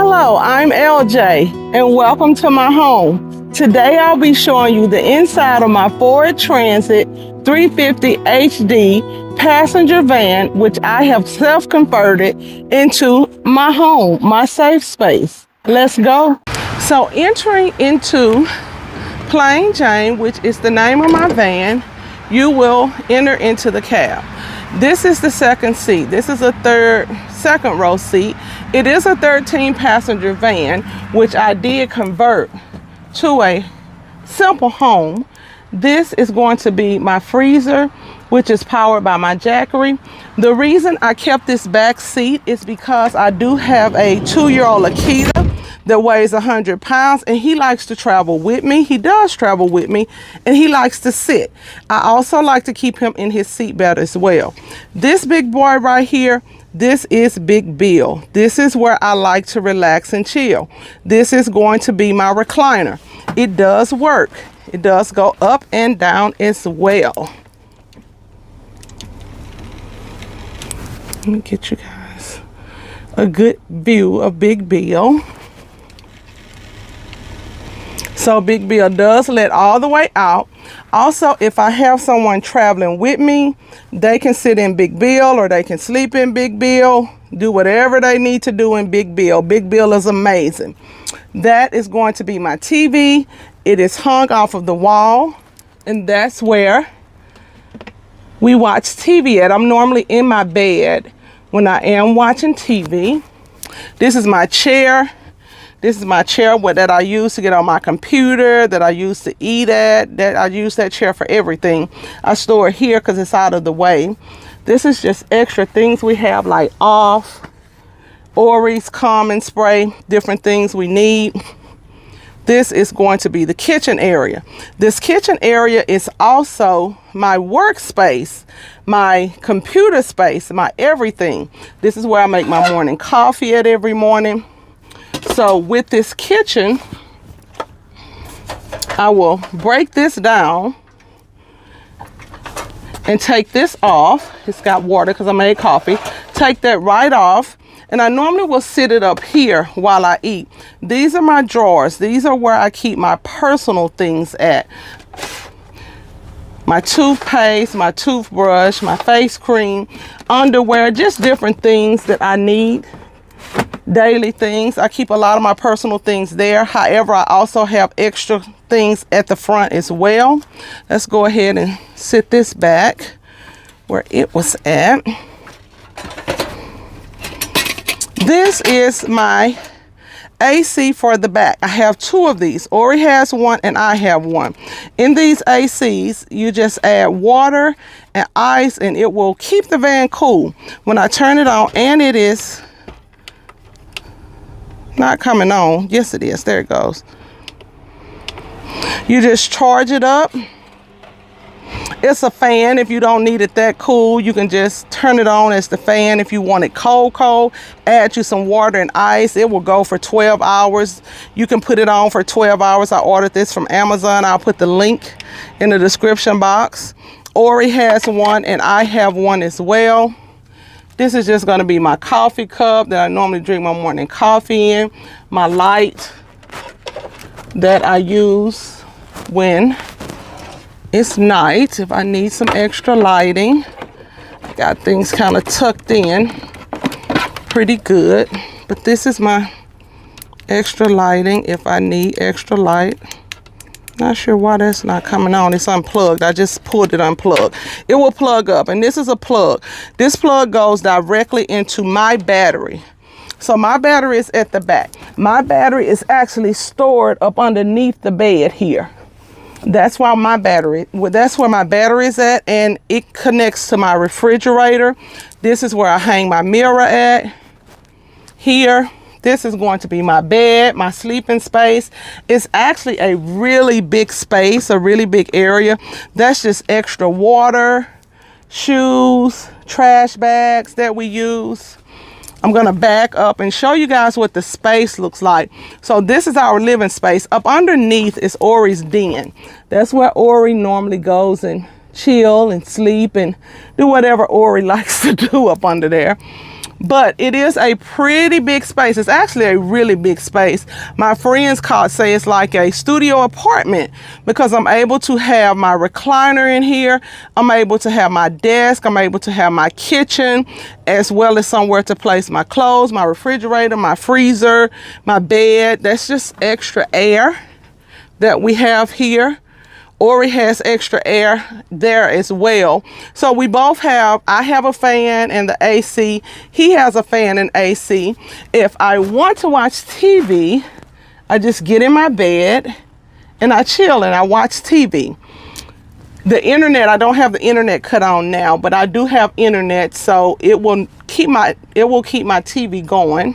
Hello, I'm LJ and welcome to my home. Today I'll be showing you the inside of my Ford Transit 350 HD passenger van, which I have self-converted into my home, my safe space. Let's go. So entering into Plain Jane, which is the name of my van, you will enter into the cab. This is the second seat. This is a second row seat. It is a 13 passenger van, which I did convert to a simple home. This is going to be my freezer, which is powered by my Jackery. The reason I kept this back seat is because I do have a 2-year-old Akita that weighs 100 pounds, and he likes to travel with me. He does travel with me, and he likes to sit. I also like to keep him in his seatbelt as well. This big boy right here, this is Big Bill. This is where I like to relax and chill. This is going to be my recliner. It does work. It does go up and down as well. Let me get you guys a good view of Big Bill. So Big Bill does let all the way out. Also, if I have someone traveling with me, they can sit in Big Bill or they can sleep in Big Bill, do whatever they need to do in Big Bill. Big Bill is amazing. That is going to be my TV. It is hung off of the wall, and that's where we watch TV at. I'm normally in my bed when I am watching TV. This is my chair. This is my chair that I use to get on my computer, that I use to eat at, that I use that chair for everything. I store it here because it's out of the way. This is just extra things we have, like off, Ori's common spray, different things we need. This is going to be the kitchen area. This kitchen area is also my workspace, my computer space, my everything. This is where I make my morning coffee at every morning. So with this kitchen, I will break this down and take this off. It's got water because I made coffee. Take that right off. And I normally will sit it up here while I eat. These are my drawers. These are where I keep my personal things at. My toothpaste, my toothbrush, my face cream, underwear, just different things that I need. Daily things. I keep a lot of my personal things there. However, I also have extra things at the front as well. Let's go ahead and sit this back where it was at. This is my AC for the back. I have 2 of these. Ori has one and I have one. In these ACs, you just add water and ice and it will keep the van cool. When I turn it on, and it is not coming on. Yes, it is. There it goes. You just charge it up. It's a fan. If you don't need it that cool, you can just turn it on as the fan. If you want it cold, add you some water and ice. It will go for 12 hours. You can put it on for 12 hours. I ordered this from Amazon. I'll put the link in the description box. Ori has one and I have one as well. This is just going to be my coffee cup that I normally drink my morning coffee in. My light that I use when it's night, if I need some extra lighting. Got things kind of tucked in pretty good. But this is my extra lighting if I need extra light. Not sure why that's not coming on. It's unplugged. I just pulled it unplugged. It will plug up, and this is a plug. This plug goes directly into my battery. So my battery is at the back. My battery is actually stored up underneath the bed here. That's why that's where my battery is at, and it connects to my refrigerator. This is where I hang my mirror at. Here. This is going to be my bed, my sleeping space. It's actually a really big space, a really big area. That's just extra water, shoes, trash bags that we use. I'm going to back up and show you guys what the space looks like. So this is our living space. Up underneath is Ori's den. That's where Ori normally goes and chill and sleep and do whatever Ori likes to do up under there. but it is a pretty big space. It's actually a really big space. My friends say it's like a studio apartment because I'm able to have my recliner in here. I'm able to have my desk. I'm able to have my kitchen, as well as somewhere to place my clothes, my refrigerator, my freezer, my bed. That's just extra air that we have here. Ori has extra air there as well. So we both have, I have a fan and the AC. He has a fan and AC. If I want to watch TV, I just get in my bed and I chill and I watch TV. The internet, I don't have the internet cut on now, but I do have internet, so it will keep my TV going.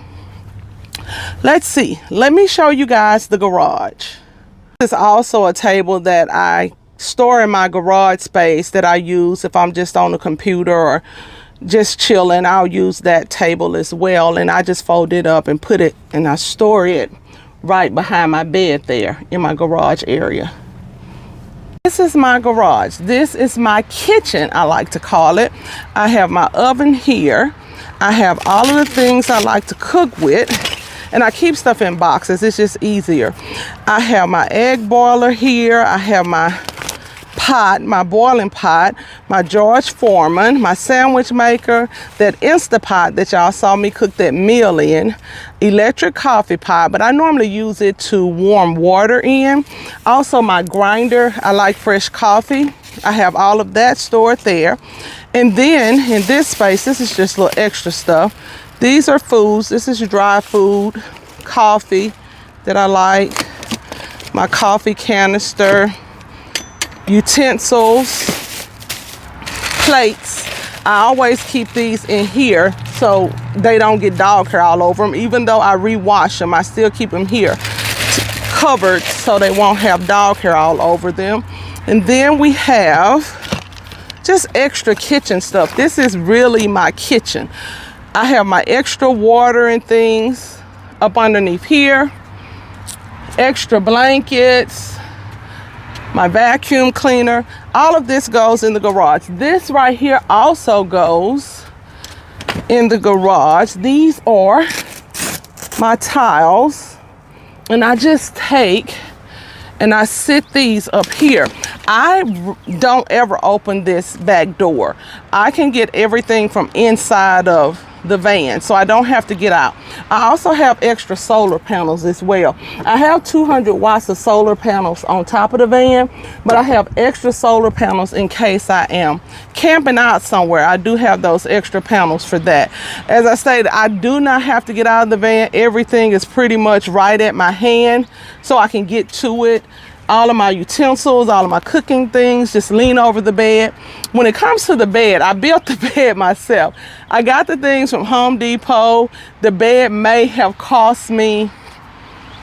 Let's see. Let me show you guys the garage. This is also a table that I store in my garage space that I use if I'm just on the computer or just chilling. I'll use that table as well, and I just fold it up and put it, and I store it right behind my bed there in my garage area. This is my garage. This is my kitchen, I like to call it. I have my oven here. I have all of the things I like to cook with. And I keep stuff in boxes. It's just easier. I have my egg boiler here. I have my pot, my boiling pot, my George Foreman, my sandwich maker, that Instapot that y'all saw me cook that meal in, electric coffee pot, but I normally use it to warm water in. Also my grinder, I like fresh coffee. I have all of that stored there. And then in this space, this is just little extra stuff. These are foods. This is dry food, coffee that I like, my coffee canister, utensils, plates. I always keep these in here so they don't get dog hair all over them. Even though I rewash them, I still keep them here covered so they won't have dog hair all over them. And then we have just extra kitchen stuff. This is really my kitchen. I have my extra water and things up underneath here, extra blankets, my vacuum cleaner. All of this goes in the garage. This right here also goes in the garage. These are my tiles, and I just take and I sit these up here. I don't ever open this back door. I can get everything from inside of the van, so I don't have to get out. I also have extra solar panels as well. I have 200 watts of solar panels on top of the van, but I have extra solar panels in case I am camping out somewhere. I do have those extra panels for that. As I stated, I do not have to get out of the van. Everything is pretty much right at my hand, so I can get to it. All of my utensils, all of my cooking things, just lean over the bed. When it comes to the bed, I built the bed myself. I got the things from Home Depot. The bed may have cost me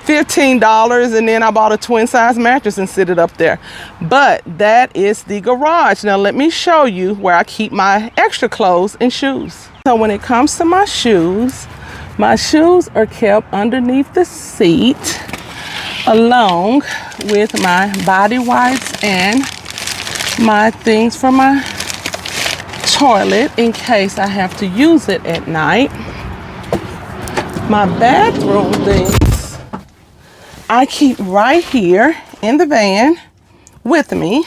$15, and then I bought a twin size mattress and sit it up there. But that is the garage. Now let me show you where I keep my extra clothes and shoes. So when it comes to my shoes are kept underneath the seat, along with my body wipes and my things for my toilet in case I have to use it at night. My bathroom things I keep right here in the van with me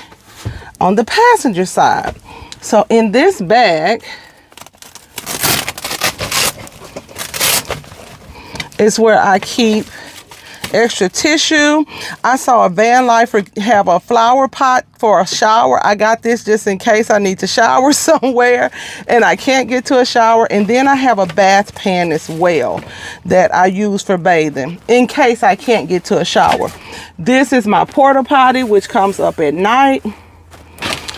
on the passenger side. So in this bag is where I keep extra tissue. I saw a van lifer have a flower pot for a shower. I got this just in case I need to shower somewhere and I can't get to a shower. And then I have a bath pan as well that I use for bathing in case I can't get to a shower. This is my porta potty, which comes up at night.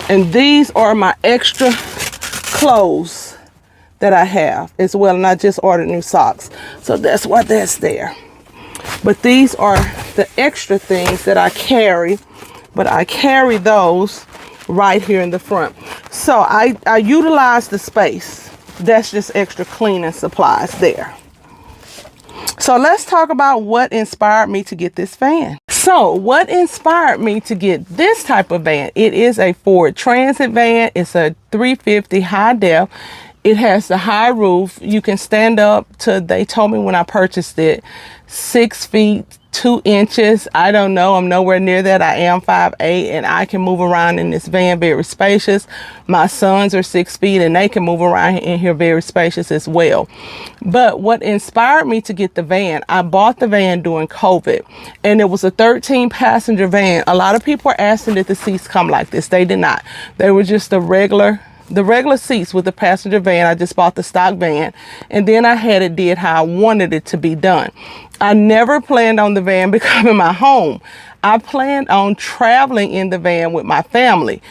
And these are my extra clothes that I have as well. And I just ordered new socks, so that's why that's there. But these are the extra things that I carry, but I carry those right here in the front. So I utilize the space. That's just extra cleaning supplies there. So let's talk about what inspired me to get this van. So what inspired me to get this type of van? It is a Ford Transit van. It's a 350 high def. It has the high roof. You can stand up to, they told me when I purchased it, 6 feet 2 inches. I don't know. I'm nowhere near that. I am 5'8", and I can move around in this van very spacious. My sons are 6 feet and they can move around in here very spacious as well. But what inspired me to get the van, I bought the van during COVID, and it was a 13-passenger van. A lot of people are asking did the seats come like this. They did not. They were just the regular seats with the passenger van. I just bought the stock van, and then I had it did how I wanted it to be done. I never planned on the van becoming my home. I planned on traveling in the van with my family.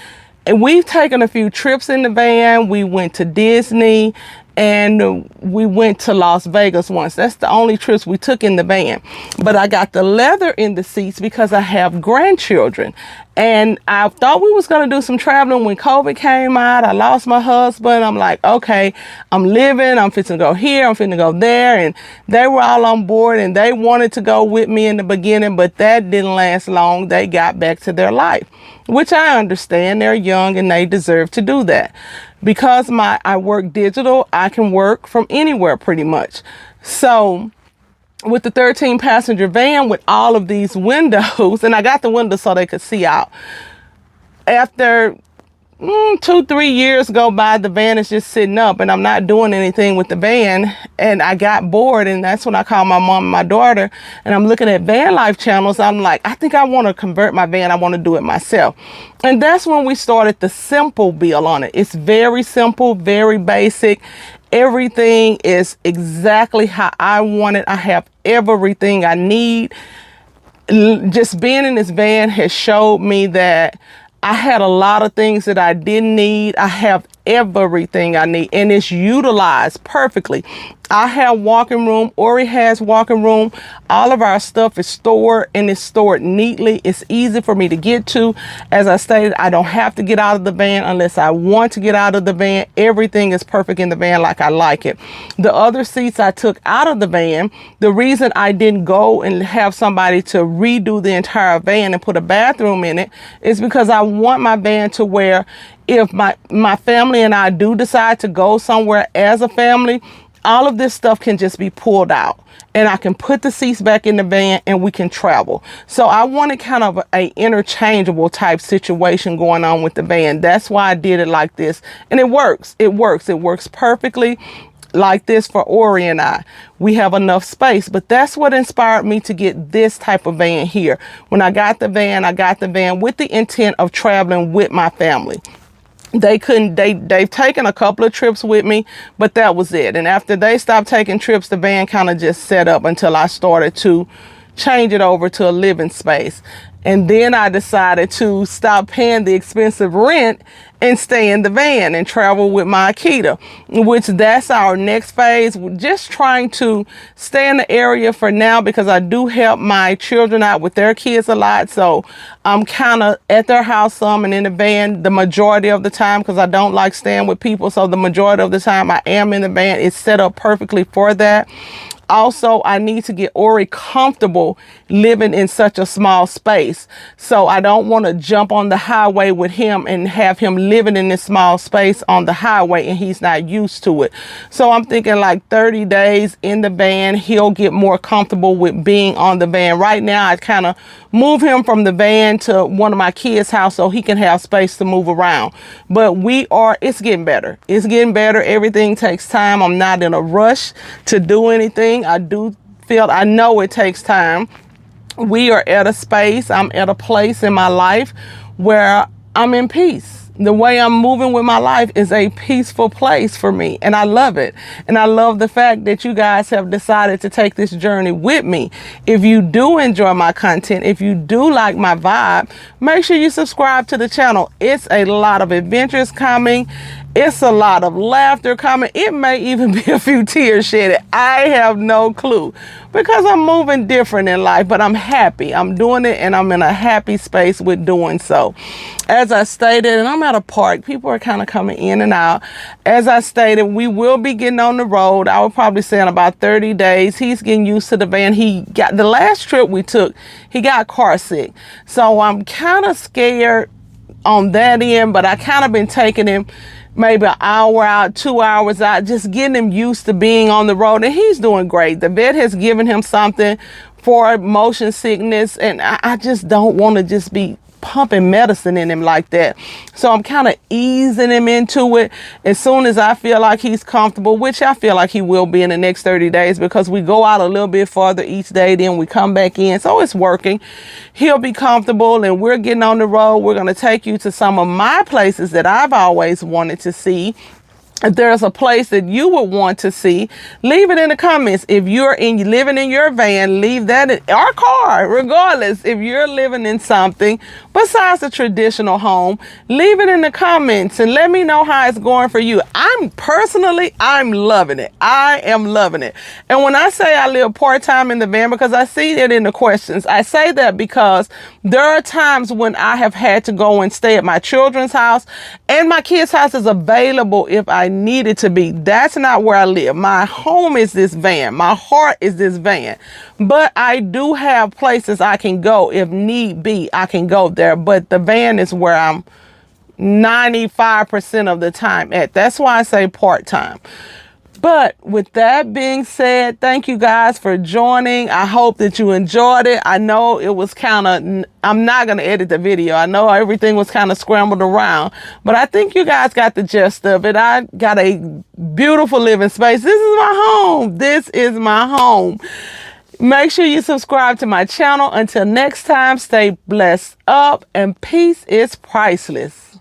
And we've taken a few trips in the van. We went to Disney and we went to Las Vegas once. That's the only trips we took in the van. But I got the leather in the seats because I have grandchildren. And I thought we was going to do some traveling when COVID came out. I lost my husband. I'm like, okay, I'm living. I'm fixing to go here. I'm fixing to go there. And they were all on board and they wanted to go with me in the beginning, but that didn't last long. They got back to their life, which I understand. They're young and they deserve to do that. Because I work digital, I can work from anywhere pretty much. So with the 13-passenger van with all of these windows, and I got the windows so they could see out. After 2-3 years go by, the van is just sitting up and I'm not doing anything with the van, and I got bored, and that's when I called my mom and my daughter, and I'm looking at van life channels. I'm like, I think I want to convert my van. I want to do it myself. And that's when we started the simple bill on it. It's very simple, very basic. Everything is exactly how I want it. I have everything I need. Just being in this van has showed me that I had a lot of things that I didn't need. I have everything I need, and it's utilized perfectly. I have walking room. Ori has walking room. All of our stuff is stored, and it's stored neatly. It's easy for me to get to. As I stated, I don't have to get out of the van unless I want to get out of the van. Everything is perfect in the van like I like it. The other seats I took out of the van, the reason I didn't go and have somebody to redo the entire van and put a bathroom in it is because I want my van to where if my family and I do decide to go somewhere as a family, all of this stuff can just be pulled out and I can put the seats back in the van and we can travel. So I wanted kind of a interchangeable type situation going on with the van. That's why I did it like this. And it works. It works. It works perfectly like this for Ori and I. We have enough space, but that's what inspired me to get this type of van here. When I got the van with the intent of traveling with my family. They've taken a couple of trips with me, but that was it. And after they stopped taking trips, the van kind of just set up until I started to change it over to a living space. And then I decided to stop paying the expensive rent and stay in the van and travel with my Akita, which that's our next phase. We're just trying to stay in the area for now because I do help my children out with their kids a lot. So I'm kind of at their house some and in the van the majority of the time because I don't like staying with people. So the majority of the time I am in the van. It's set up perfectly for that. Also, I need to get Ori comfortable living in such a small space. So I don't want to jump on the highway with him and have him living in this small space on the highway and he's not used to it. So I'm thinking like 30 days in the van, he'll get more comfortable with being on the van. Right now, I kind of move him from the van to one of my kids' house so he can have space to move around. But it's getting better. It's getting better. Everything takes time. I'm not in a rush to do anything. I know it takes time. We are at a space, I'm at a place in my life where I'm in peace. The way I'm moving with my life is a peaceful place for me, and I love it. And I love the fact that you guys have decided to take this journey with me. If you do enjoy my content, if you do like my vibe, make sure you subscribe to the channel. It's a lot of adventures coming. It's a lot of laughter coming. It may even be a few tears shedded. I have no clue because I'm moving different in life, but I'm happy. I'm doing it and I'm in a happy space with doing so. As I stated, and I'm at a park, people are kind of coming in and out. As I stated, we will be getting on the road. I would probably say in about 30 days. He's getting used to the van. The last trip we took, he got car sick. So I'm kind of scared on that end, but I kind of been taking him maybe an hour out, 2 hours out, just getting him used to being on the road. And he's doing great. The vet has given him something for motion sickness, and I just don't want to just be pumping medicine in him like that. So I'm kind of easing him into it as soon as I feel like he's comfortable, which I feel like he will be in the next 30 days, because we go out a little bit farther each day, then we come back in. So it's working. He'll be comfortable, and we're getting on the road. We're going to take you to some of my places that I've always wanted to see. If there's a place that you would want to see, leave it in the comments. If you're living in your van, leave that in our car. Regardless, if you're living in something besides a traditional home, leave it in the comments and let me know how it's going for you. I'm loving it. I am loving it. And when I say I live part-time in the van, because I see it in the questions, I say that because there are times when I have had to go and stay at my children's house, and my kids' house is available if I need it to be. That's not where I live. My home is this van. My heart is this van. But I do have places I can go if need be. I can go there. But the van is where I'm 95% of the time at. That's why I say part-time. But with that being said, thank you guys for joining. I hope that you enjoyed it. I know it was kind of, I'm not going to edit the video. I know everything was kind of scrambled around, but I think you guys got the gist of it. I got a beautiful living space. This is my home. This is my home. Make sure you subscribe to my channel. Until next time, stay blessed up, and peace is priceless.